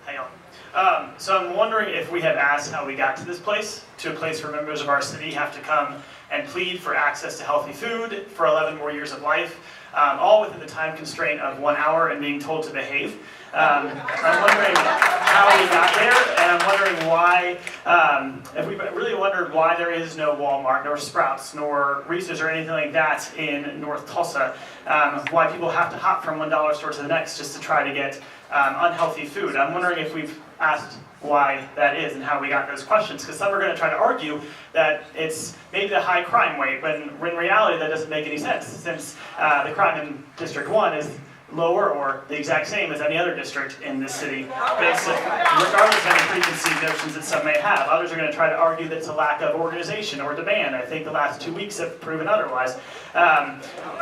Hang on. So I'm wondering if we have asked how we got to this place, to a place where members of our city have to come and plead for access to healthy food for 11 more years of life, all within the time constraint of 1 hour and being told to behave. I'm wondering how we got there, and I'm wondering why, if we really wondered why there is no Walmart, nor Sprouts, nor Reese's, or anything like that in North Tulsa, why people have to hop from one dollar store to the next just to try to get unhealthy food. I'm wondering if we've asked why that is and how we got those questions, because some are going to try to argue that it's maybe the high crime rate, when in reality that doesn't make any sense, since the crime in District 1 is lower or the exact same as any other district in this city, regardless of any preconceived notions that some may have. Others are going to try to argue that it's a lack of organization or demand. I think the last 2 weeks have proven otherwise.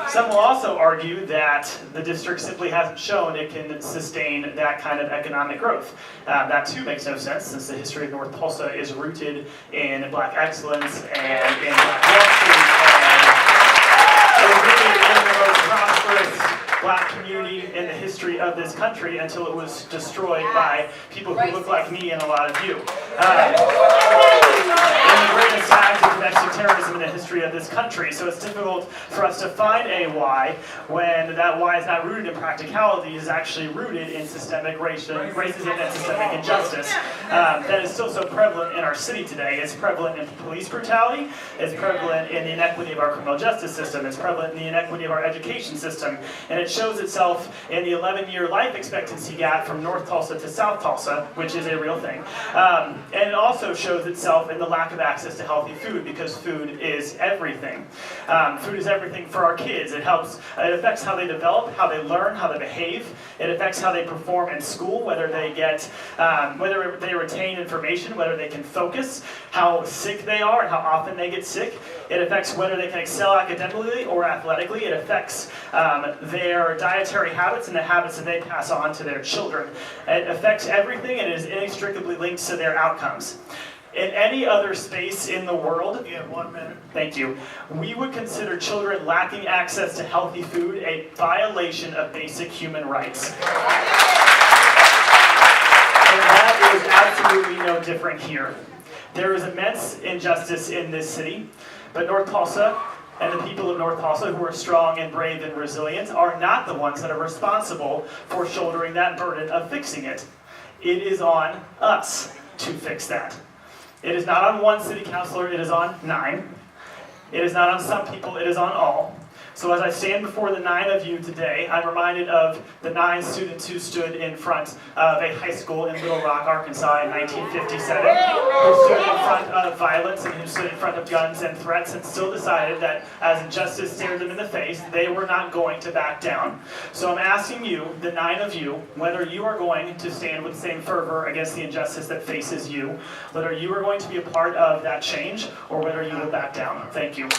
Some will also argue that the district simply hasn't shown it can sustain that kind of economic growth. That too makes no sense, since the history of North Tulsa is rooted in Black excellence and in Black Wall Street, and it was really one of the most prosperous Black community in the history of this country until it was destroyed by people who look like me and a lot of you. And the greatest act of domestic terrorism in the history of this country. So it's difficult for us to find a why when that why is not rooted in practicality, is actually rooted in systemic racism and systemic injustice. That is still so prevalent in our city today. It's prevalent in police brutality. It's prevalent in the inequity of our criminal justice system. It's prevalent in the inequity of our education system. And it shows itself in the 11-year life expectancy gap from North Tulsa to South Tulsa, which is a real thing. And it also shows itself in the lack of access to healthy food, because food is everything. Food is everything for our kids. It affects how they develop, how they learn, how they behave. It affects how they perform in school, whether they retain information, whether they can focus, how sick they are and how often they get sick. It affects whether they can excel academically or athletically. It affects their dietary habits and the habits that they pass on to their children. It affects everything, and it is inextricably linked to their outcomes. In any other space in the world, You have 1 minute. thank you, we would consider children lacking access to healthy food a violation of basic human rights. And that is absolutely no different here. There is immense injustice in this city, but North Tulsa and the people of North Tulsa, who are strong and brave and resilient, are not the ones that are responsible for shouldering that burden of fixing it. It is on us to fix that. It is not on one city councilor, it is on 9. It is not on some people, it is on all. So as I stand before the 9 of you today, I'm reminded of the 9 students who stood in front of a high school in Little Rock, Arkansas in 1957, who stood in front of violence and who stood in front of guns and threats, and still decided that as injustice stared them in the face, they were not going to back down. So I'm asking you, the 9 of you, whether you are going to stand with the same fervor against the injustice that faces you, whether you are going to be a part of that change, or whether you will back down. Thank you.